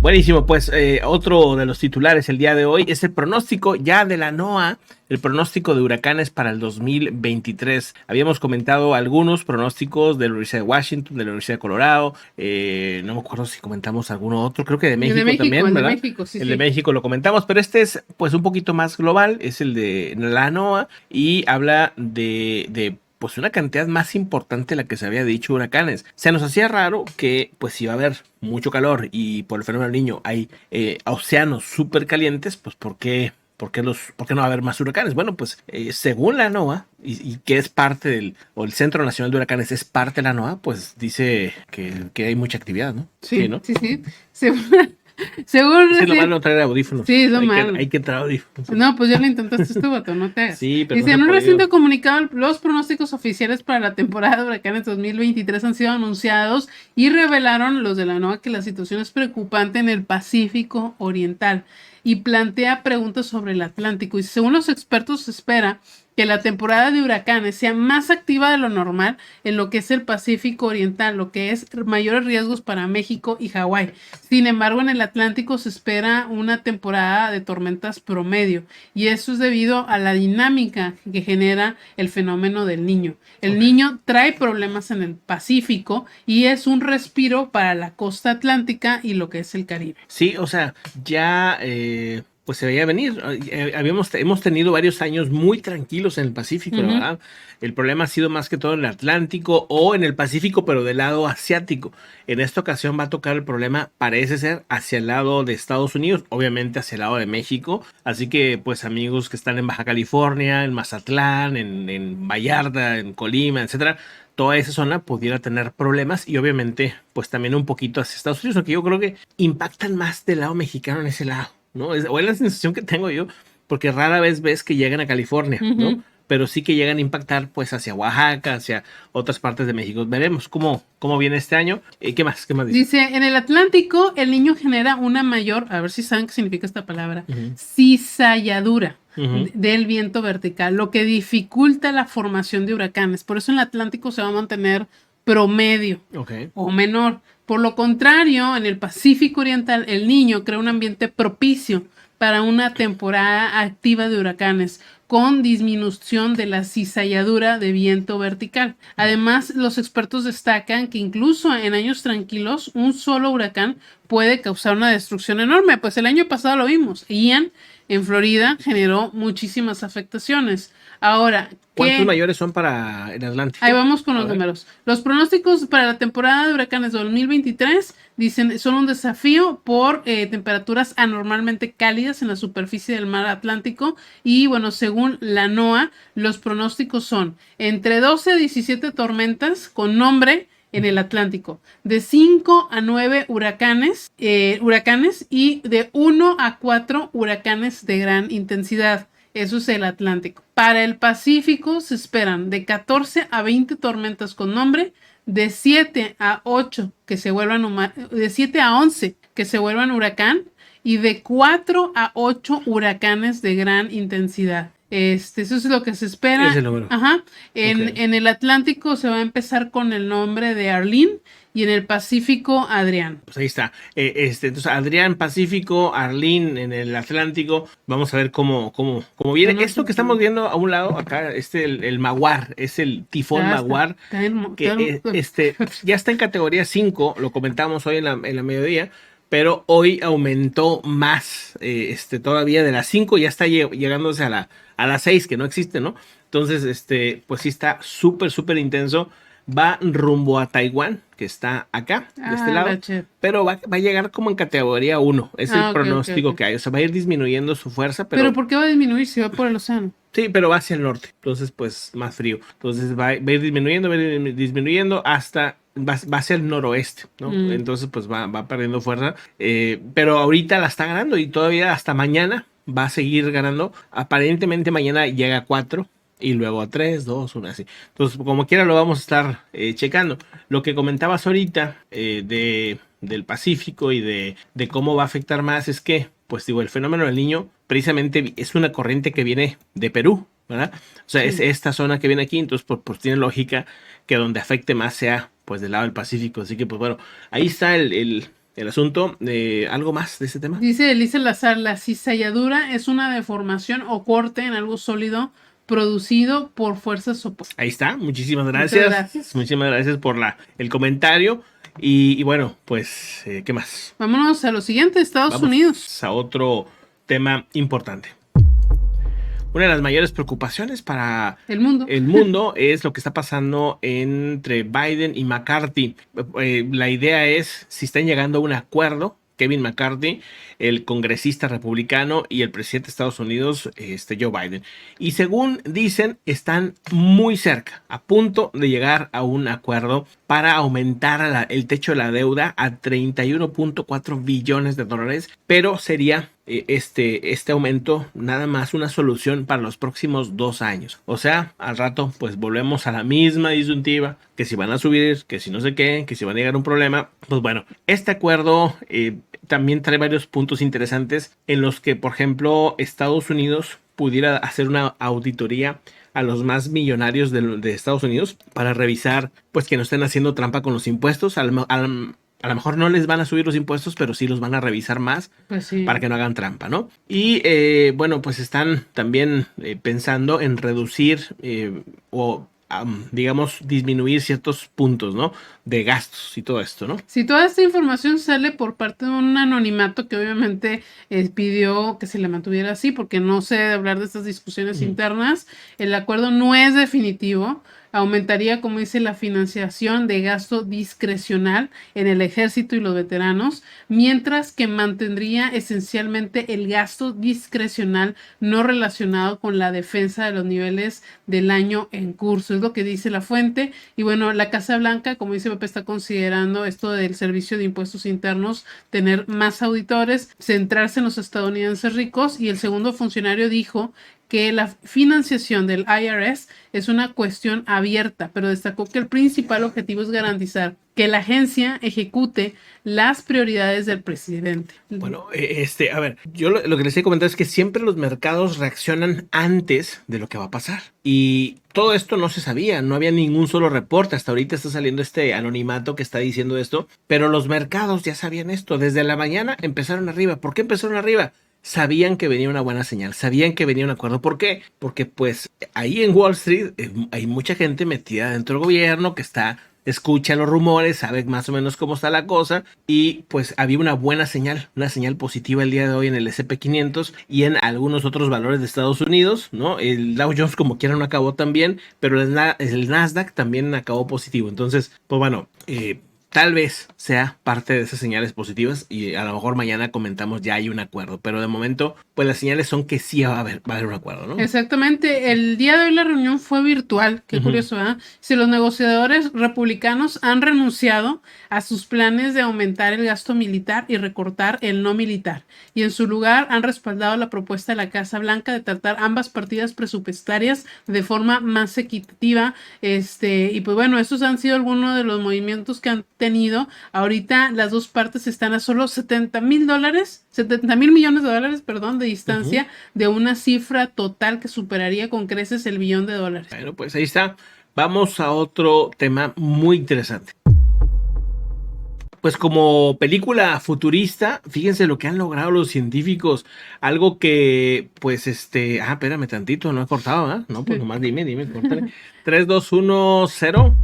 Buenísimo, pues otro de los titulares el día de hoy es el pronóstico ya de la NOAA, el pronóstico de huracanes para el 2023. Habíamos comentado algunos pronósticos de la Universidad de Washington, de la Universidad de Colorado, no me acuerdo si comentamos alguno otro, creo que de México también, El de ¿verdad? México, sí, El de sí. México lo comentamos, pero este es pues un poquito más global, es el de la NOAA y habla de pues una cantidad más importante de la que se había dicho huracanes. Se nos hacía raro que pues iba a haber mucho calor y por el fenómeno del Niño hay océanos súper calientes, pues ¿por qué no va a haber más huracanes? Bueno, pues según la NOAA, y que es parte o el Centro Nacional de Huracanes es parte de la NOAA, pues dice que hay mucha actividad, ¿no? Sí, Sí, ¿no? sí, sí. Según, según Es lo recién- malo no traer audífonos. Sí, es lo Hay que, malo. hay que traer audífonos. Sí, No, pues ya lo intentaste tú, vato, no te hagas. sí, pero no Dice, se ha en un podido. reciente comunicado, los pronósticos oficiales para la temporada de huracanes 2023 han sido anunciados y revelaron los de la NOAA que la situación es preocupante en el Pacífico Oriental y plantea preguntas sobre el Atlántico. Y según los expertos, se espera que la temporada de huracanes sea más activa de lo normal en lo que es el Pacífico Oriental, lo que es mayores riesgos para México y Hawái. Sin embargo, en el Atlántico se espera una temporada de tormentas promedio y eso es debido a la dinámica que genera el fenómeno del Niño. El Okay. Niño trae problemas en el Pacífico y es un respiro para la costa atlántica y lo que es el Caribe. Sí, o sea, ya pues se veía venir. Hemos tenido varios años muy tranquilos en el Pacífico, la verdad. El problema ha sido más que todo en el Atlántico o en el Pacífico, pero del lado asiático. En esta ocasión va a tocar el problema, parece ser, hacia el lado de Estados Unidos, obviamente hacia el lado de México. Así que, pues, amigos que están en Baja California, en Mazatlán, en Vallarta, en Colima, etcétera, toda esa zona pudiera tener problemas y obviamente pues también un poquito hacia Estados Unidos, aunque yo creo que impactan más del lado mexicano en ese lado, ¿no? O es la sensación que tengo yo, porque rara vez ves que llegan a California, ¿no? Pero sí que llegan a impactar pues hacia Oaxaca, hacia otras partes de México. Veremos cómo viene este año. ¿Qué más? ¿Qué más dice? Dice, en el Atlántico el Niño genera una mayor, a ver si saben qué significa esta palabra, cizalladura del viento vertical, lo que dificulta la formación de huracanes. Por eso en el Atlántico se va a mantener promedio o menor. Por lo contrario, en el Pacífico Oriental el Niño crea un ambiente propicio para una temporada activa de huracanes con disminución de la cizalladura de viento vertical. Además, los expertos destacan que incluso en años tranquilos, un solo huracán puede causar una destrucción enorme. Pues el año pasado lo vimos. Ian en Florida generó muchísimas afectaciones. Ahora, ¿cuántos mayores son para el Atlántico? Ahí vamos con los números. Los pronósticos para la temporada de huracanes 2023 dicen son un desafío por temperaturas anormalmente cálidas en la superficie del mar Atlántico y bueno, según la NOAA, los pronósticos son entre 12 a 17 tormentas con nombre en el Atlántico, de 5 a 9 huracanes y de 1 a 4 huracanes de gran intensidad. Eso es el Atlántico. Para el Pacífico se esperan de 14 a 20 tormentas con nombre, de 7 a 8 que se vuelvan de 7 a 11 que se vuelvan huracán y de 4 a 8 huracanes de gran intensidad. Eso es lo que se espera. Es el número. Ajá. En el Atlántico se va a empezar con el nombre de Arlene y en el Pacífico Adrián. Pues ahí está. Entonces, Adrián Pacífico, Arlene en el Atlántico. Vamos a ver cómo viene. Esto que estamos viendo a un lado, acá, el Maguar, es el tifón Maguar, que ya está en categoría 5, lo comentamos hoy en la mediodía, pero hoy aumentó más, todavía de las 5, ya está llegándose a las 6, que no existe, ¿no? Entonces, pues sí está súper intenso. Va rumbo a Taiwán, que está acá, de este lado, pero va a llegar como en categoría 1. Es el pronóstico que hay. O sea, va a ir disminuyendo su fuerza. ¿Pero por qué va a disminuir si va por el océano? Sí, pero va hacia el norte. Entonces, pues, más frío. Entonces, va a ir disminuyendo hasta... Va hacia el noroeste, ¿no? Entonces, pues, va perdiendo fuerza. Pero ahorita la está ganando y todavía hasta mañana va a seguir ganando. Aparentemente mañana llega a 4. Y luego a 3, 2, 1, así. Entonces, como quiera, lo vamos a estar checando. Lo que comentabas ahorita del Pacífico y de cómo va a afectar más es que, pues digo, el fenómeno del Niño precisamente es una corriente que viene de Perú, ¿verdad? O sea, es esta zona que viene aquí, entonces pues tiene lógica que donde afecte más sea pues del lado del Pacífico. Así que, pues bueno, ahí está el el asunto. ¿Algo más de ese tema? Dice Elisa Lazar, la cizalladura es una deformación o corte en algo sólido producido por fuerzas opuestas. Ahí está, muchísimas Muchas gracias. gracias. Muchísimas gracias por el comentario. Y bueno, pues, ¿qué más? Vámonos a lo siguiente, Estados Vamos Unidos. a otro tema importante. Una de las mayores preocupaciones para El mundo. el mundo es lo que está pasando entre Biden y McCarthy. La idea es si están llegando a un acuerdo, Kevin McCarthy, el congresista republicano, y el presidente de Estados Unidos, Joe Biden. Y según dicen, están muy cerca, a punto de llegar a un acuerdo para aumentar el techo de la deuda a 31.4 billones de dólares, pero sería este aumento nada más una solución para los próximos 2 años. O sea, al rato pues volvemos a la misma disyuntiva, que si van a subir, que si no sé qué, que si van a llegar a un problema. Pues bueno, este acuerdo también trae varios puntos interesantes en los que, por ejemplo, Estados Unidos pudiera hacer una auditoría a los más millonarios de Estados Unidos para revisar pues que no estén haciendo trampa con los impuestos. A lo mejor no les van a subir los impuestos, pero sí los van a revisar más, Pues sí. para que no hagan trampa, ¿no? Y bueno, pues están también pensando en reducir digamos, disminuir ciertos puntos, ¿no? De gastos y todo esto, ¿no? Si toda esta información sale por parte de un anonimato que obviamente pidió que se le mantuviera así, porque no sé hablar de estas discusiones internas, el acuerdo no es definitivo. Aumentaría, como dice, la financiación de gasto discrecional en el ejército y los veteranos, mientras que mantendría esencialmente el gasto discrecional no relacionado con la defensa de los niveles del año en curso. Es lo que dice la fuente. Y bueno, la Casa Blanca, como dice Pepe, está considerando esto del servicio de impuestos internos, tener más auditores, centrarse en los estadounidenses ricos. Y el segundo funcionario dijo que la financiación del IRS es una cuestión abierta, pero destacó que el principal objetivo es garantizar que la agencia ejecute las prioridades del presidente. Bueno, a ver, yo lo que les he comentado es que siempre los mercados reaccionan antes de lo que va a pasar. Y todo esto no se sabía, no había ningún solo reporte. Hasta ahorita está saliendo este anonimato que está diciendo esto, pero los mercados ya sabían esto. Desde la mañana empezaron arriba. ¿Por qué empezaron arriba? Sabían que venía una buena señal, sabían que venía un acuerdo. ¿Por qué? Porque pues ahí en Wall Street hay mucha gente metida dentro del gobierno que escucha los rumores, sabe más o menos cómo está la cosa, y pues había una buena señal, una señal positiva el día de hoy en el S&P 500 y en algunos otros valores de Estados Unidos, ¿no? El Dow Jones como quiera no acabó tan bien, pero el Nasdaq también acabó positivo. Entonces, pues bueno, tal vez sea parte de esas señales positivas y a lo mejor mañana comentamos ya hay un acuerdo, pero de momento pues las señales son que sí va a haber un acuerdo, ¿no? Exactamente, el día de hoy la reunión fue virtual, qué curioso, ¿verdad? Si los negociadores republicanos han renunciado a sus planes de aumentar el gasto militar y recortar el no militar, y en su lugar han respaldado la propuesta de la Casa Blanca de tratar ambas partidas presupuestarias de forma más equitativa, y pues bueno, estos han sido algunos de los movimientos que han tenido. Ahorita las dos partes están a solo $70 mil millones de dólares, perdón, de distancia de una cifra total que superaría con creces el $1 billón. Bueno, pues ahí está. Vamos a otro tema muy interesante. Pues como película futurista, fíjense lo que han logrado los científicos. Algo que, pues, espérame tantito, no he cortado, ¿eh? No, pues nomás dime, córtale. 3, 2, 1, 0.